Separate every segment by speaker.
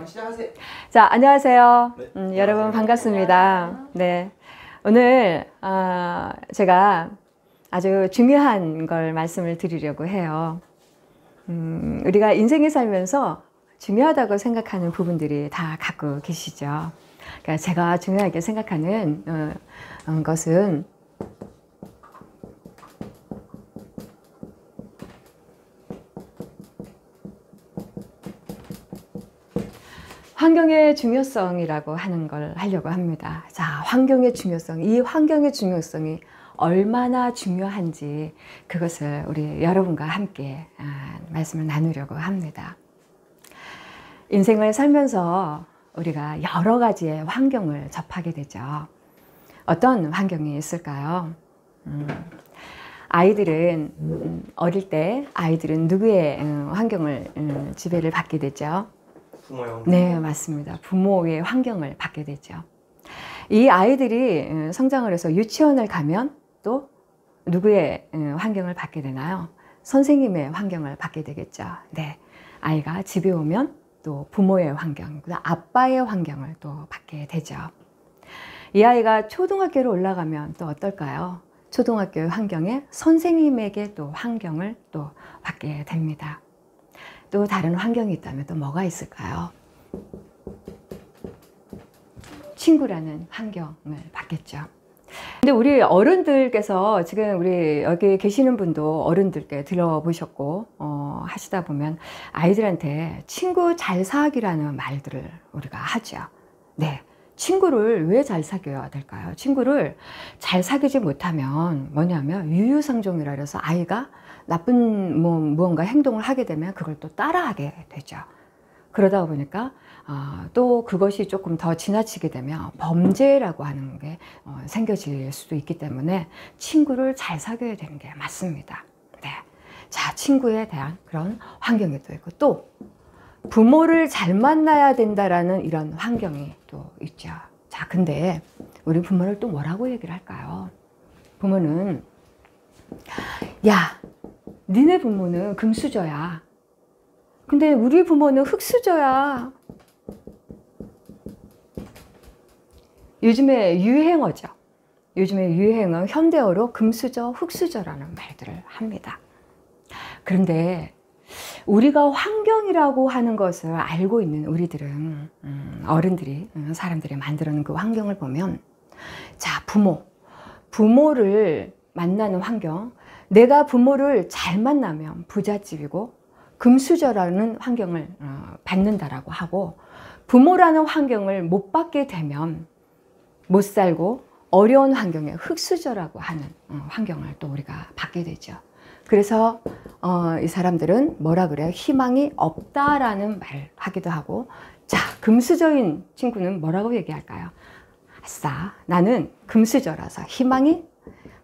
Speaker 1: 시작하세요.
Speaker 2: 자, 안녕하세요.
Speaker 1: 네.
Speaker 2: 여러분 반갑습니다. 네, 오늘 제가 아주 중요한 걸 말씀을 드리려고 해요. 우리가 인생에 살면서 중요하다고 생각하는 부분들이 다 갖고 계시죠. 그러니까 제가 중요하게 생각하는 것은 환경의 중요성이라고 하는 걸 하려고 합니다. 자, 환경의 중요성, 이 환경의 중요성이 얼마나 중요한지 그것을 우리 여러분과 함께 말씀을 나누려고 합니다. 인생을 살면서 우리가 여러 가지의 환경을 접하게 되죠. 어떤 환경이 있을까요? 아이들은 어릴 때 아이들은 누구의 환경을 지배를 받게 되죠?
Speaker 1: 부모의 환경.
Speaker 2: 네, 맞습니다. 부모의 환경을 받게 되죠. 이 아이들이 성장을 해서 유치원을 가면 또 누구의 환경을 받게 되나요? 선생님의 환경을 받게 되겠죠. 네, 아이가 집에 오면 또 부모의 환경, 아빠의 환경을 또 받게 되죠. 이 아이가 초등학교로 올라가면 또 어떨까요? 초등학교의 환경에 선생님에게 또 환경을 또 받게 됩니다. 또 다른 환경이 있다면 또 뭐가 있을까요? 친구라는 환경을 받겠죠. 근데 우리 어른들께서 지금 우리 여기 계시는 분도 어른들께 들어보셨고 하시다 보면 아이들한테 친구 잘 사귀라는 말들을 우리가 하죠. 네, 친구를 왜 잘 사귀어야 될까요? 친구를 잘 사귀지 못하면 뭐냐면 유유상종이라 해서 아이가 나쁜 무언가 행동을 하게 되면 그걸 또 따라하게 되죠. 그러다 보니까 또 그것이 조금 더 지나치게 되면 범죄라고 하는 게 생겨질 수도 있기 때문에 친구를 잘 사귀어야 되는 게 맞습니다. 네. 자, 친구에 대한 그런 환경이 또 있고 또 부모를 잘 만나야 된다라는 이런 환경이 또 있죠. 자, 근데 우리 부모를 또 뭐라고 얘기를 할까요? 부모는 야, 니네 부모는 금수저야. 근데 우리 부모는 흙수저야. 요즘에 유행어죠. 요즘에 유행어 현대어로 금수저, 흙수저라는 말들을 합니다. 그런데 우리가 환경이라고 하는 것을 알고 있는 우리들은 어른들이 사람들이 만들어 놓은 그 환경을 보면 자, 부모를 만나는 환경, 내가 부모를 잘 만나면 부잣집이고 금수저라는 환경을 받는다라고 하고 부모라는 환경을 못 받게 되면 못 살고 어려운 환경에 흙수저라고 하는 환경을 또 우리가 받게 되죠. 그래서 이 사람들은 뭐라 그래요? 희망이 없다라는 말을 하기도 하고 자, 금수저인 친구는 뭐라고 얘기할까요? 아싸, 나는 금수저라서 희망이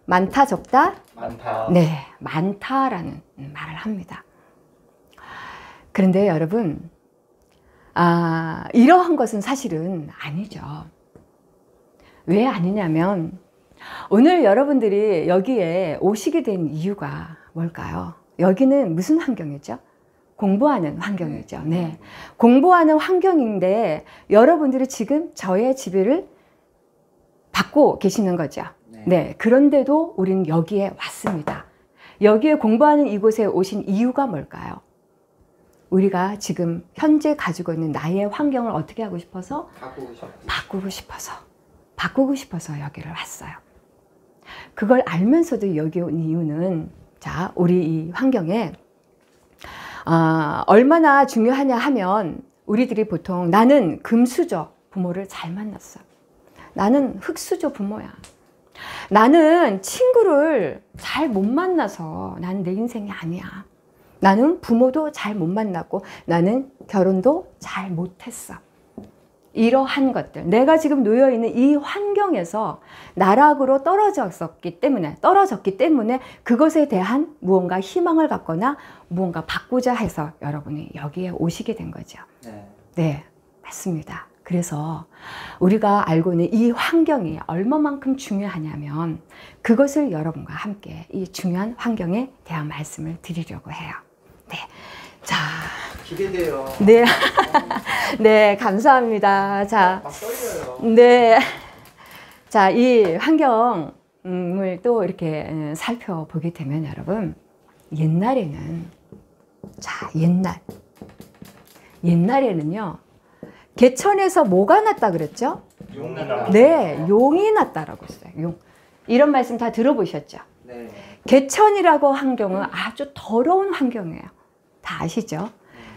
Speaker 2: 많다, 적다?
Speaker 1: 많다.
Speaker 2: 네, 많다라는 말을 합니다. 그런데 여러분, 이러한 것은 사실은 아니죠. 왜 아니냐면 오늘 여러분들이 여기에 오시게 된 이유가 뭘까요? 여기는 무슨 환경이죠? 공부하는 환경이죠. 네, 공부하는 환경인데 여러분들이 지금 저의 지배를 받고 계시는 거죠. 네, 그런데도 우리는 여기에 왔습니다. 여기에 공부하는 이곳에 오신 이유가 뭘까요? 우리가 지금 현재 가지고 있는 나의 환경을 어떻게 하고 싶어서? 바꾸고 싶어서 여기를 왔어요. 그걸 알면서도 여기 온 이유는 자, 우리 이 환경에 얼마나 중요하냐 하면 우리들이 보통 나는 금수저 부모를 잘 만났어. 나는 흙수저 부모야. 나는 친구를 잘 못 만나서 나는 내 인생이 아니야. 나는 부모도 잘 못 만났고 나는 결혼도 잘 못했어. 이러한 것들, 내가 지금 놓여있는 이 환경에서 나락으로 떨어졌기 때문에 그것에 대한 무언가 희망을 갖거나 무언가 바꾸자 해서 여러분이 여기에 오시게 된 거죠. 네, 맞습니다. 그래서 우리가 알고 있는 이 환경이 얼마만큼 중요하냐면 그것을 여러분과 함께 이 중요한 환경에 대한 말씀을 드리려고 해요. 네, 자.
Speaker 1: 기대돼요.
Speaker 2: 네. 네, 감사합니다. 자,
Speaker 1: 막 떨려요.
Speaker 2: 네. 자, 이 환경을 또 이렇게 살펴보게 되면 여러분, 옛날에는, 자, 옛날에는요, 개천에서 뭐가 났다 그랬죠?
Speaker 1: 용 났다.
Speaker 2: 네, 용이 났다라고 했어요. 용. 이런 말씀 다 들어보셨죠?
Speaker 1: 네.
Speaker 2: 개천이라고 환경은 아주 더러운 환경이에요. 다 아시죠?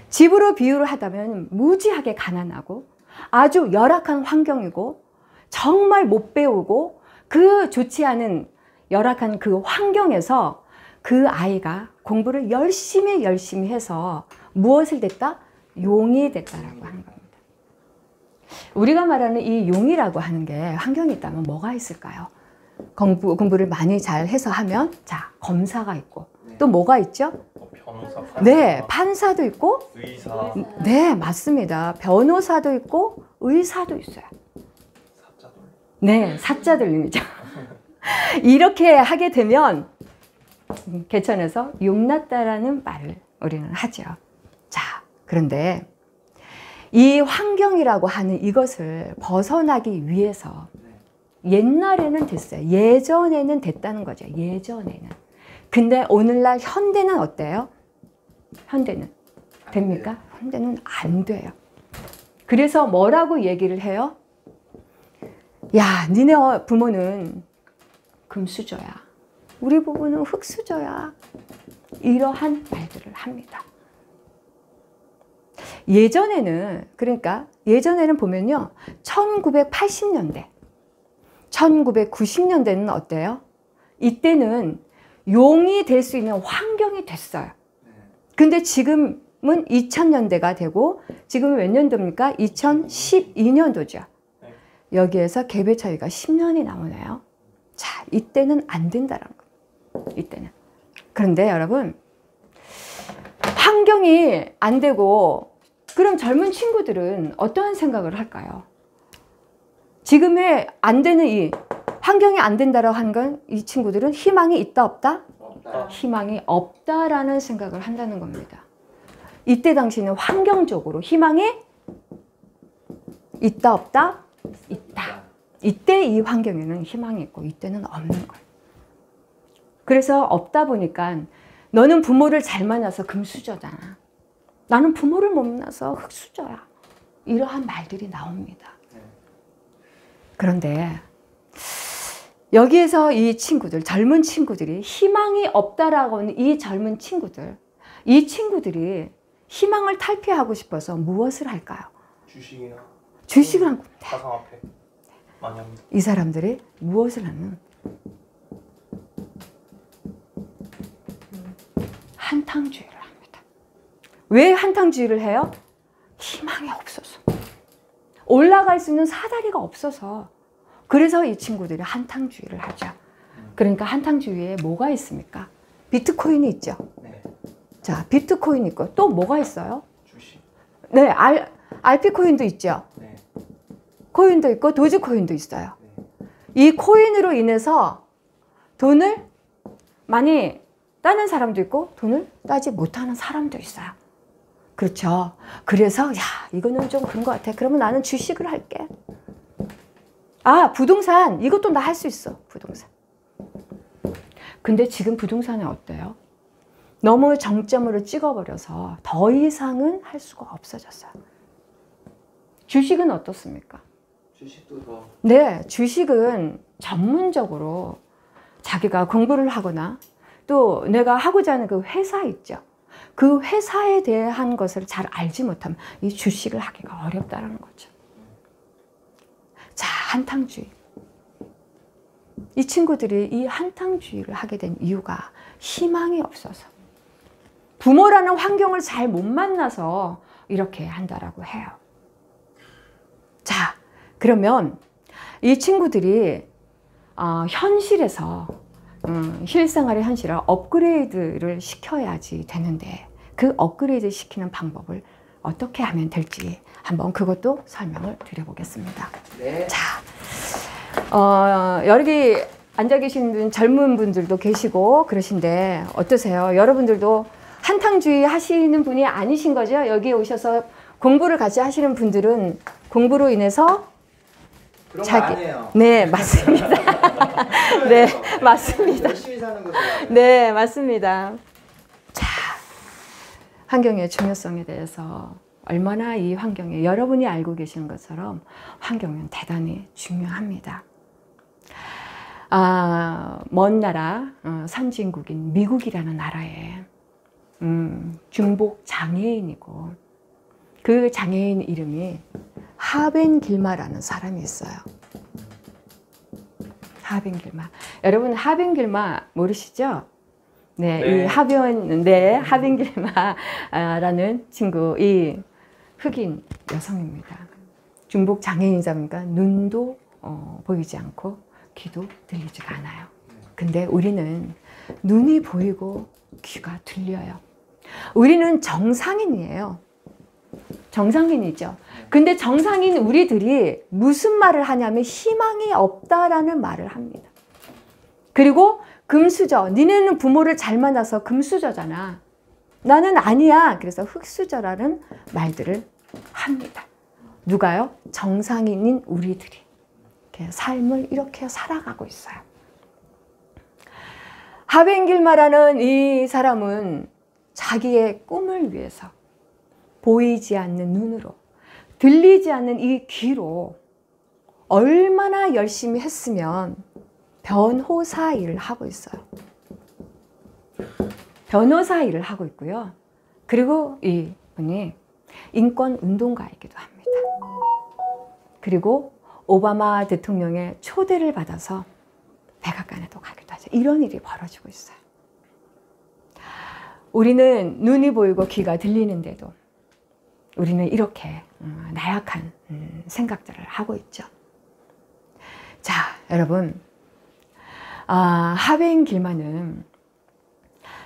Speaker 2: 집으로 비유를 하다면 무지하게 가난하고 아주 열악한 환경이고 정말 못 배우고 그 좋지 않은 열악한 그 환경에서 그 아이가 공부를 열심히 해서 무엇을 됐다? 용이 됐다라고 하는 겁니다. 우리가 말하는 이 용이라고 하는 게 환경이 있다면 뭐가 있을까요? 공부를 많이 잘 해서 하면, 자, 검사가 있고, 또 뭐가 있죠?
Speaker 3: 변호사, 판사,
Speaker 2: 네, 판사도 있고,
Speaker 3: 의사,
Speaker 2: 네, 맞습니다. 변호사도 있고, 의사도 있어요.
Speaker 3: 사자돌.
Speaker 2: 네, 사자들림이죠. 이렇게 하게 되면, 개천에서 용났다라는 말을 우리는 하죠. 자, 그런데 이 환경이라고 하는 이것을 벗어나기 위해서 옛날에는 됐어요. 예전에는 됐다는 거죠. 예전에는. 근데 오늘날 현대는 어때요? 현대는 됩니까? 현대는 안 돼요. 그래서 뭐라고 얘기를 해요? 야, 니네 부모는 금수저야. 우리 부모는 흙수저야. 이러한 말들을 합니다. 예전에는 보면요. 1980년대, 1990년대는 어때요? 이때는 용이 될 수 있는 환경이 됐어요. 근데 지금은 2000년대가 되고, 지금은 몇 년도입니까? 2012년도죠. 여기에서 갭의 차이가 10년이 나오네요. 자, 이때는 안 된다는 거예요. 이때는. 그런데 여러분, 환경이 안 되고, 그럼 젊은 친구들은 어떠한 생각을 할까요? 지금의 안 되는 이 환경이 안 된다라고 하는 건 이 친구들은 희망이 있다 없다?
Speaker 1: 없다.
Speaker 2: 희망이 없다라는 생각을 한다는 겁니다. 이때 당시는 환경적으로 희망이 있다 없다? 있다. 이때 이 환경에는 희망이 있고 이때는 없는 거예요. 그래서 없다 보니까 너는 부모를 잘 만나서 금수저잖아. 나는 부모를 못 만나서 흙수저야. 이러한 말들이 나옵니다. 그런데 여기에서 이 친구들, 젊은 친구들이 희망이 없다라고 하는 이 젊은 친구들, 이 친구들이 희망을 탈피하고 싶어서 무엇을 할까요?
Speaker 3: 주식이나
Speaker 2: 주식을 한 겁니다.
Speaker 3: 가상화폐 많이 합니다.
Speaker 2: 이 사람들이 무엇을 하는? 한탕주의를 합니다. 왜 한탕주의를 해요? 희망이 없어서. 올라갈 수 있는 사다리가 없어서. 그래서 이 친구들이 한탕주의를 하죠. 그러니까 한탕주의에 뭐가 있습니까? 비트코인이 있죠.
Speaker 3: 네.
Speaker 2: 자, 비트코인 있고 또 뭐가 있어요?
Speaker 3: 주식.
Speaker 2: 네, 알피코인도 있죠.
Speaker 3: 네.
Speaker 2: 코인도 있고 도지코인도 있어요.
Speaker 3: 네.
Speaker 2: 이 코인으로 인해서 돈을 많이 따는 사람도 있고 돈을 따지 못하는 사람도 있어요. 그렇죠. 그래서 야, 이거는 좀 그런 것 같아. 그러면 나는 주식을 할게. 아, 부동산. 이것도 나 할 수 있어. 부동산. 근데 지금 부동산은 어때요? 너무 정점으로 찍어버려서 더 이상은 할 수가 없어졌어요. 주식은 어떻습니까?
Speaker 1: 주식도 더.
Speaker 2: 네, 주식은 전문적으로 자기가 공부를 하거나 또 내가 하고자 하는 그 회사 있죠. 그 회사에 대한 것을 잘 알지 못하면 이 주식을 하기가 어렵다는 거죠. 자, 한탕주의. 이 친구들이 이 한탕주의를 하게 된 이유가 희망이 없어서 부모라는 환경을 잘 못 만나서 이렇게 한다라고 해요. 자, 그러면 이 친구들이 현실에서 실생활의 현실을 업그레이드를 시켜야지 되는데 그 업그레이드 시키는 방법을 어떻게 하면 될지 한번 그것도 설명을 드려보겠습니다.
Speaker 1: 네.
Speaker 2: 자, 여기 앉아 계신 젊은 분들도 계시고 그러신데 어떠세요? 여러분들도 한탕주의 하시는 분이 아니신 거죠? 여기에 오셔서 공부를 같이 하시는 분들은 공부로 인해서
Speaker 1: 그런
Speaker 2: 자기-
Speaker 1: 거 안 해요.
Speaker 2: 네, 맞습니다. 네, 맞습니다.
Speaker 1: 열심히 사는 거죠.
Speaker 2: 네, 맞습니다. 자, 환경의 중요성에 대해서 얼마나 이 환경에 여러분이 알고 계시는 것처럼 환경은 대단히 중요합니다. 먼 나라 선진국인 미국이라는 나라에 중복 장애인이고 그 장애인 이름이 하벤길마라는 사람이 있어요. 하벤길마. 여러분 하벤길마 모르시죠? 네,
Speaker 3: 네.
Speaker 2: 이 하벤길마라는 친구, 이 흑인 여성입니다. 중복 장애인이자니까 눈도 보이지 않고 귀도 들리지가 않아요. 근데 우리는 눈이 보이고 귀가 들려요. 우리는 정상인이에요. 정상인이죠. 근데 정상인 우리들이 무슨 말을 하냐면 희망이 없다라는 말을 합니다. 그리고 금수저, 니네는 부모를 잘 만나서 금수저잖아. 나는 아니야. 그래서 흙수저라는 말들을 합니다. 누가요? 정상인인 우리들이 삶을 이렇게 살아가고 있어요. 하벤길마라는 이 사람은 자기의 꿈을 위해서 보이지 않는 눈으로, 들리지 않는 이 귀로 얼마나 열심히 했으면 변호사 일을 하고 있어요. 변호사 일을 하고 있고요. 그리고 이분이 인권 운동가이기도 합니다. 그리고 오바마 대통령의 초대를 받아서 백악관에도 가기도 하죠. 이런 일이 벌어지고 있어요. 우리는 눈이 보이고 귀가 들리는데도 우리는 이렇게 나약한 생각들을 하고 있죠. 자, 여러분, 하벤길마는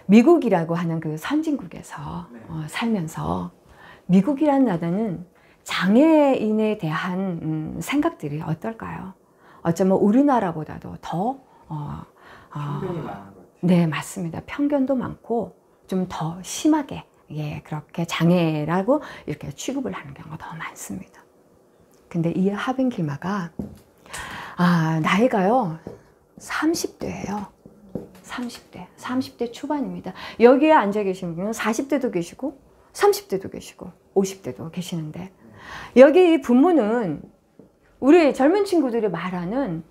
Speaker 2: 미국이라고 하는 그 선진국에서 살면서 미국이라는 나라는 장애인에 대한 생각들이 어떨까요? 어쩌면 우리나라보다도 더
Speaker 1: 편견이 많은 것 같아요.
Speaker 2: 네, 맞습니다. 편견도 많고 좀 더 심하게 그렇게 장애라고 이렇게 취급을 하는 경우가 더 많습니다. 근데 이 하벤길마가 나이가요 30대예요. 30대 초반입니다. 여기에 앉아 계신 분은 40대도 계시고 30대도 계시고 50대도 계시는데 여기 이 부모는 우리 젊은 친구들이 말하는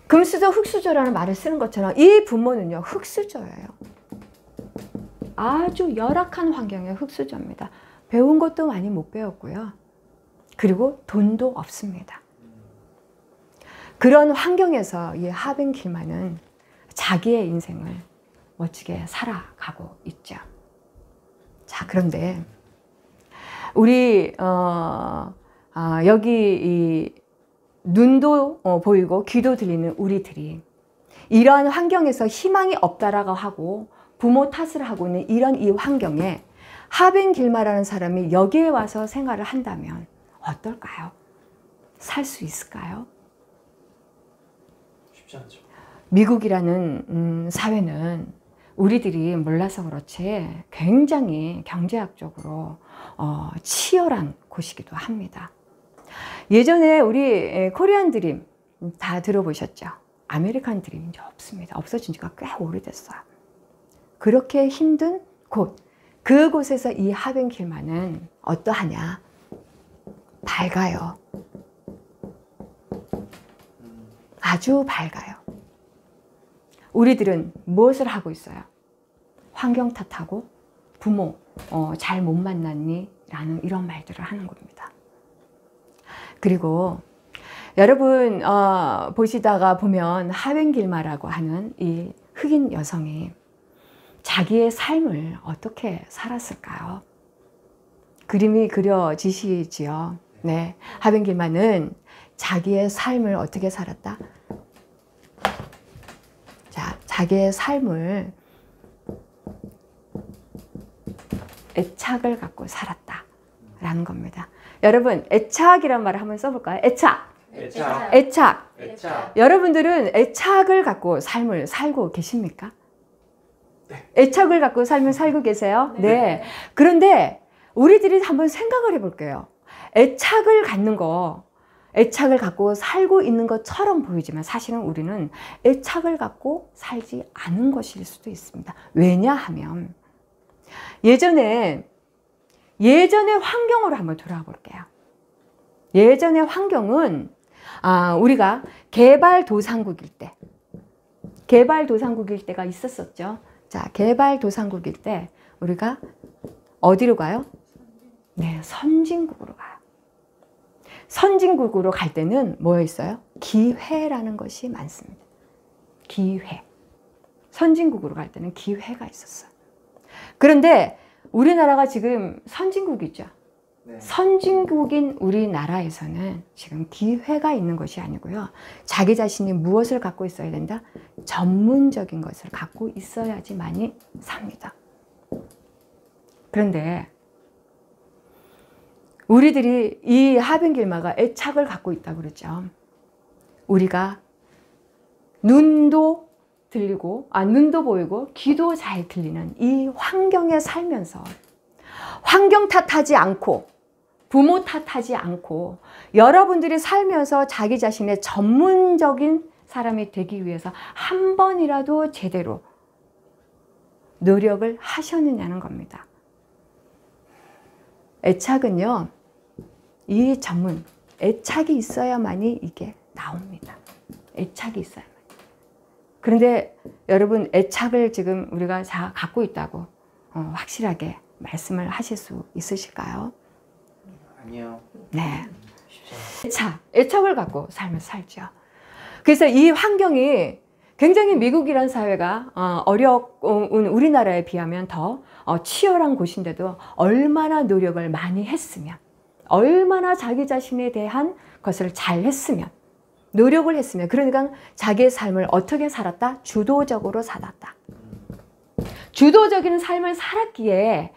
Speaker 2: 금수저, 흙수저라는 말을 쓰는 것처럼 이 부모는요 흙수저예요. 아주 열악한 환경의 흙수저입니다. 배운 것도 많이 못 배웠고요. 그리고 돈도 없습니다. 그런 환경에서 이 하벤길마는 자기의 인생을 멋지게 살아가고 있죠. 자, 그런데 우리 여기 이 눈도 보이고 귀도 들리는 우리들이 이러한 환경에서 희망이 없다라고 하고 부모 탓을 하고 있는 이런 이 환경에 하벤길마라는 사람이 여기에 와서 생활을 한다면 어떨까요? 살 수 있을까요?
Speaker 3: 쉽지 않죠.
Speaker 2: 미국이라는 사회는 우리들이 몰라서 그렇지 굉장히 경제학적으로 치열한 곳이기도 합니다. 예전에 우리 코리안 드림 다 들어보셨죠? 아메리칸 드림이 이제 없습니다. 없어진 지가 꽤 오래됐어요. 그렇게 힘든 곳, 그곳에서 이 하벤길마는 어떠하냐? 밝아요. 아주 밝아요. 우리들은 무엇을 하고 있어요? 환경 탓하고 부모 잘 못 만났니? 라는 이런 말들을 하는 겁니다. 그리고 여러분 보시다가 보면 하벤길마라고 하는 이 흑인 여성이 자기의 삶을 어떻게 살았을까요? 그림이 그려지시지요. 네, 하벤길마는 자기의 삶을 어떻게 살았다? 자, 자기의 삶을 애착을 갖고 살았다라는 겁니다. 여러분, 애착이란 말을 한번 써볼까요? 애착.
Speaker 1: 애착.
Speaker 2: 여러분들은 애착을 갖고 삶을 살고 계십니까? 애착을 갖고 삶을 살고 계세요?
Speaker 4: 네.
Speaker 2: 네. 그런데 우리들이 한번 생각을 해볼게요. 애착을 갖는 거, 애착을 갖고 살고 있는 것처럼 보이지만 사실은 우리는 애착을 갖고 살지 않은 것일 수도 있습니다. 왜냐하면 예전에 환경으로 한번 돌아가 볼게요. 예전의 환경은 우리가 개발도상국일 때가 있었었죠. 자, 개발도상국일 때 우리가 어디로 가요? 네, 선진국으로 가요. 선진국으로 갈 때는 뭐였어요? 기회라는 것이 많습니다. 기회. 선진국으로 갈 때는 기회가 있었어요. 그런데 우리나라가 지금 선진국이죠.
Speaker 1: 네.
Speaker 2: 선진국인 우리나라에서는 지금 기회가 있는 것이 아니고요. 자기 자신이 무엇을 갖고 있어야 된다? 전문적인 것을 갖고 있어야지만이 삽니다. 그런데 우리들이 이 하변길마가 애착을 갖고 있다고 그러죠. 우리가 눈도 보이고 귀도 잘 들리는 이 환경에 살면서 환경 탓하지 않고 부모 탓하지 않고 여러분들이 살면서 자기 자신의 전문적인 사람이 되기 위해서 한 번이라도 제대로 노력을 하셨느냐는 겁니다. 애착은요, 이 전문, 애착이 있어야만이 이게 나옵니다. 애착이 있어야만. 그런데 여러분, 애착을 지금 우리가 다 갖고 있다고 확실하게 말씀을 하실 수 있으실까요?
Speaker 1: 아니요.
Speaker 2: 네. 애착을 갖고 삶을 살죠. 그래서 이 환경이 굉장히 미국이라는 사회가 어려운 우리나라에 비하면 더 치열한 곳인데도 얼마나 노력을 많이 했으면, 얼마나 자기 자신에 대한 것을 잘 했으면, 노력을 했으면, 그러니까 자기의 삶을 어떻게 살았다? 주도적으로 살았다. 주도적인 삶을 살았기에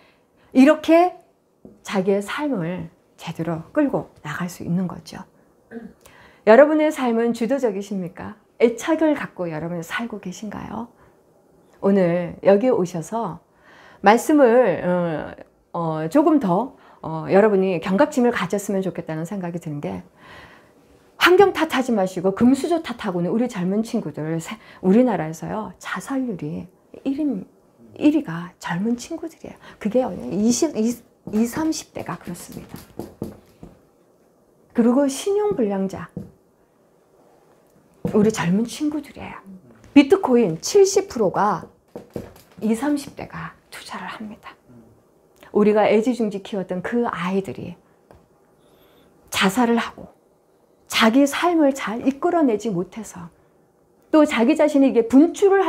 Speaker 2: 이렇게 자기의 삶을 제대로 끌고 나갈 수 있는 거죠. 여러분의 삶은 주도적이십니까? 애착을 갖고 여러분 살고 계신가요? 오늘 여기 오셔서 말씀을 조금 더 여러분이 경각심을 가졌으면 좋겠다는 생각이 드는 게, 환경 탓하지 마시고 금수저 탓하고는 우리 젊은 친구들, 우리나라에서요 자살률이 1위가 젊은 친구들이에요. 그게 20, 30대가 그렇습니다. 그리고 신용불량자, 우리 젊은 친구들이에요. 비트코인 70%가 20, 30대가 투자를 합니다. 우리가 애지중지 키웠던 그 아이들이 자살을 하고 자기 삶을 잘 이끌어내지 못해서, 또 자기 자신이 이게 분출을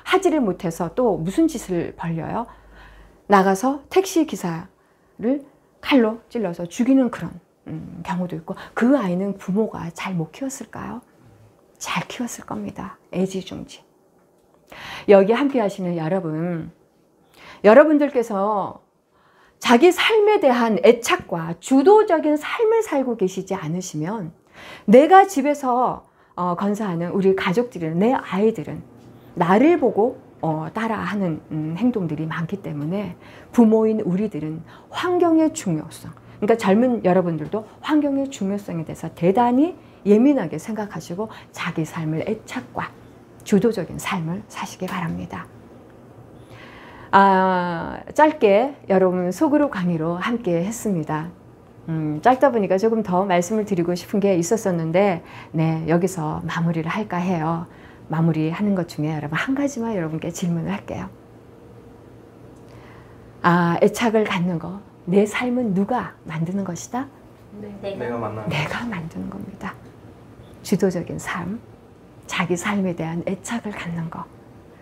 Speaker 2: 하지를 못해서 또 무슨 짓을 벌려요? 나가서 택시 기사를 칼로 찔러서 죽이는 그런 경우도 있고, 그 아이는 부모가 잘 못 키웠을까요? 잘 키웠을 겁니다. 애지중지. 여기 함께 하시는 여러분들께서 자기 삶에 대한 애착과 주도적인 삶을 살고 계시지 않으시면, 내가 집에서 건사하는 우리 가족들이나 내 아이들은 나를 보고 따라하는 행동들이 많기 때문에 부모인 우리들은 환경의 중요성, 그러니까 젊은 여러분들도 환경의 중요성에 대해서 대단히 예민하게 생각하시고 자기 삶을 애착과 주도적인 삶을 사시기 바랍니다. 짧게 여러분 속으로 강의로 함께 했습니다. 짧다 보니까 조금 더 말씀을 드리고 싶은 게 있었었는데, 네, 여기서 마무리를 할까 해요. 마무리하는 것 중에 여러분 한 가지만 여러분께 질문을 할게요. 애착을 갖는 거, 내 삶은 누가 만드는 것이다?
Speaker 3: 내가 만나는
Speaker 2: 내가 만드는 겁니다. 주도적인 삶, 자기 삶에 대한 애착을 갖는 거,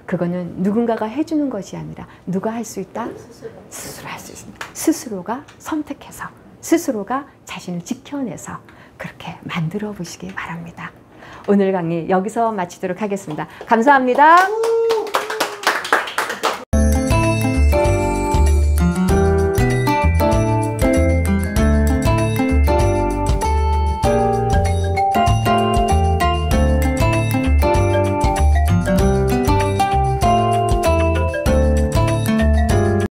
Speaker 2: 그거는 누군가가 해주는 것이 아니라 누가 할 수 있다? 스스로 할 수 있습니다. 스스로가 선택해서, 스스로가 자신을 지켜내서 그렇게 만들어 보시기 바랍니다. 오늘 강의 여기서 마치도록 하겠습니다. 감사합니다.